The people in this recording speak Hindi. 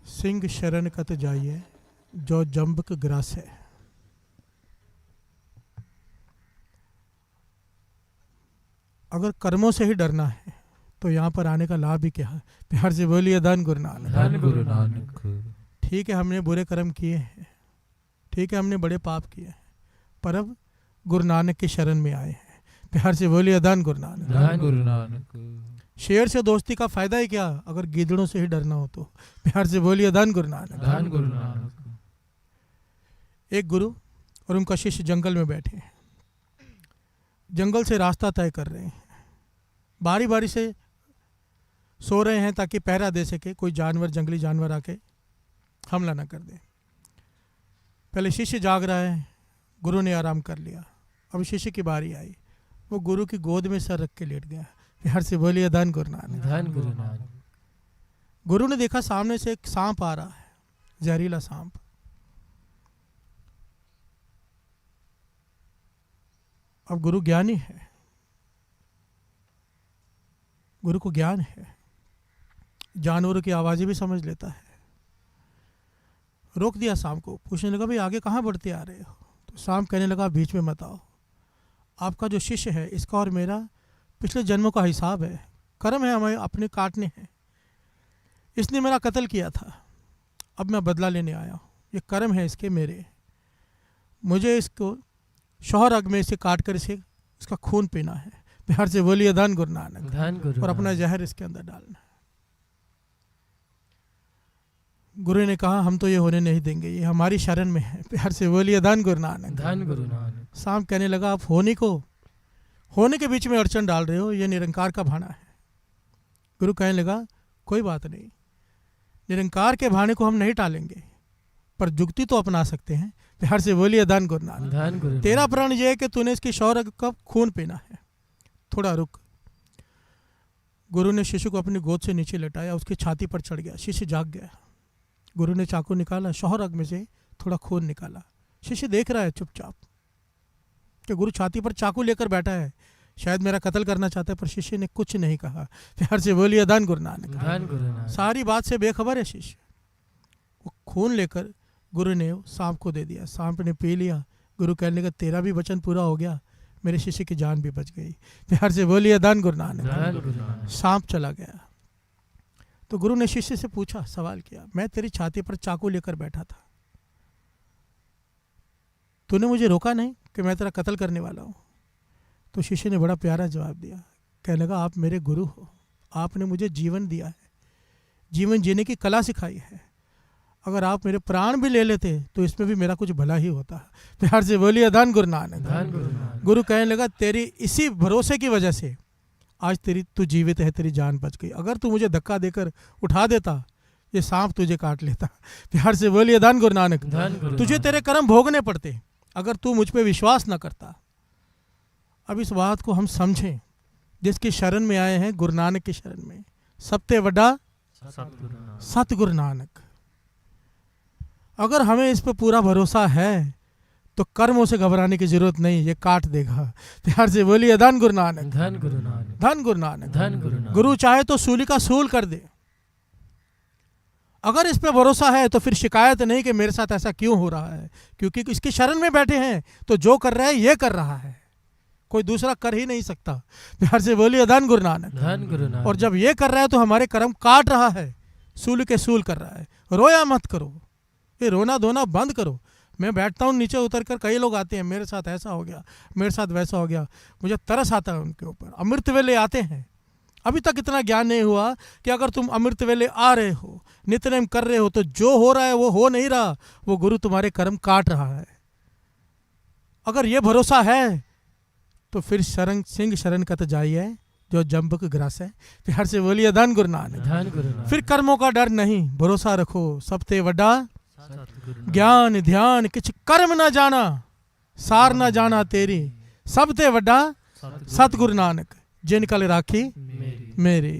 सिंह शरण कत जाइए जो जंबक ग्रास है। अगर कर्मों से ही डरना है तो यहाँ पर आने का लाभ ही क्या है? प्यार से बोलिए धन गुरु नानक। धन गुरु नानक। ठीक है, हमने बुरे कर्म किए हैं, ठीक है, हमने बड़े पाप किए हैं, पर अब गुरु नानक की शरण में आए हैं। प्यार से बोलिए धन गुरु नानक। धन गुरु नानक। शेर से दोस्ती का फायदा ही क्या अगर गीदड़ों से ही डरना हो तो? प्यार से बोलिए धन गुरु नानक। धन गुरु नानक। एक गुरु और उनका शिष्य जंगल में बैठे हैं, जंगल से रास्ता तय कर रहे हैं, बारी बारी से सो रहे हैं ताकि पहरा दे सके, कोई जानवर, जंगली जानवर आके हमला ना कर दे। पहले शिष्य जाग रहा है, गुरु ने आराम कर लिया, अब शिष्य की बारी आई, वो गुरु की गोद में सर रख के लेट गया। प्यार से बोलिए धन गुरु नानक। धन गुरु नानक। गुरु ने देखा सामने से एक सांप आ रहा है, जहरीला सांप। अब गुरु ज्ञानी है, गुरु को ज्ञान है, जानवरों की आवाजें भी समझ लेता है। रोक दिया सांप को, पूछने लगा भाई आगे कहाँ बढ़ते आ रहे हो? तो सांप कहने लगा बीच में मत आओ, आपका जो शिष्य है इसका और मेरा पिछले जन्मों का हिसाब है, कर्म है हमें अपने काटने हैं, इसने मेरा कत्ल किया था, अब मैं बदला लेने आया हूँ, ये कर्म है इसके मेरे, मुझे इसको शौहर अग में इसे काट कर इसे इसका खून पीना है। प्यार से बोलिए धन गुरु नानक। धन गुरु। और अपना जहर इसके अंदर डालना है। गुरु ने कहा हम तो ये होने नहीं देंगे, ये हमारी शरण में है। प्यार से बोलिए धन गुरु नानक। धन गुरु नानक। सांप कहने लगा आप होने के बीच में अड़चन डाल रहे हो, ये निरंकार का भाना है। गुरु कहने लगा कोई बात नहीं, निरंकार के भाने को हम नहीं टालेंगे, पर जुक्ति तो अपना सकते हैं। प्यार से बोलिए धन गुरु नानक। धन गुरु। तेरा प्रण यह है कि तूने इसकी शौर्य का खून पीना है, थोड़ा रुक। गुरु ने शिष्य को अपनी गोद से नीचे लटाया, उसकी छाती पर चढ़ गया, शिष्य जाग गया। गुरु ने चाकू निकाला, शौहर अग में से थोड़ा खून निकाला, शिष्य देख रहा है चुपचाप कि गुरु छाती पर चाकू लेकर बैठा है, शायद मेरा कत्ल करना चाहता है, पर शिष्य ने कुछ नहीं कहा। प्यार से बोलिए धन गुरु नानक। धन गुरु नानक। सारी बात से बेखबर है शिष्य। वो खून लेकर गुरु ने सांप को दे दिया, सांप ने पी लिया। गुरु कहने लगा तेरा भी वचन पूरा हो गया, मेरे शिष्य की जान भी बच गई। प्यार से बोलिए धन गुरु नानक। सांप चला गया तो गुरु ने शिष्य से पूछा, सवाल किया, मैं तेरी छाती पर चाकू लेकर बैठा था, तूने मुझे रोका नहीं कि मैं तेरा कत्ल करने वाला हूँ? तो शिष्य ने बड़ा प्यारा जवाब दिया, कहने लगा आप मेरे गुरु हो, आपने मुझे जीवन दिया है, जीवन जीने की कला सिखाई है, अगर आप मेरे प्राण भी ले लेते तो इसमें भी मेरा कुछ भला ही होता। प्यार से बोलिए धन गुरु नानक। गुरु कहने लगा तेरी इसी भरोसे की वजह से आज तू जीवित है, तेरी जान बच गई, अगर तू मुझे धक्का देकर उठा देता ये सांप तुझे काट लेता। प्यार से बोलिए धन गुरु नानक। तुझे तेरे कर्म भोगने पड़ते अगर तू मुझ पे विश्वास न करता। अब इस बात को हम समझें, जिसकी शरण में आए हैं, गुरु नानक की शरण में, सबते वड्डा सतगुरु नानक। अगर हमें इस पर पूरा भरोसा है तो कर्मों से घबराने की जरूरत नहीं, ये काट देगा। प्यार से बोलिए धन गुरु नानक। धन गुरु नानक। धन गुरु नानक। धन गुरु नानक। गुरु चाहे तो सूली का सूल कर दे, अगर इस पे भरोसा है तो फिर शिकायत नहीं कि मेरे साथ ऐसा क्यों हो रहा है, क्योंकि इसकी शरण में बैठे हैं तो जो कर रहा है ये कर रहा है, कोई दूसरा कर ही नहीं सकता। प्यार से बोलिए धन गुरु नानक। धन गुरु नानक। और जब ये कर रहा है तो हमारे कर्म काट रहा है, सूल के सूल कर रहा है। रोया मत करो, ये रोना धोना बंद करो। मैं बैठता हूँ नीचे उतर कर, कई लोग आते हैं मेरे साथ ऐसा हो गया, मेरे साथ वैसा हो गया, मुझे तरस आता है उनके ऊपर। अमृत वेले आते हैं, अभी तक इतना ज्ञान नहीं हुआ कि अगर तुम अमृत वेले आ रहे हो, नित्यनेम कर रहे हो, तो जो हो रहा है वो हो नहीं रहा, वो गुरु तुम्हारे कर्म काट रहा है। अगर ये भरोसा है तो फिर सिंह शरण कत जाइए जो जंबक ग्रास है। प्यार से बोलिए धन गुरु नानक। फिर कर्मों का डर नहीं, भरोसा रखो सबते वड्डा ज्ञान ध्यान, किछ कर्म न जाना सार न जाना तेरी, सबते वड्डा सतगुरु नानक, जिन कल राखी मेरी।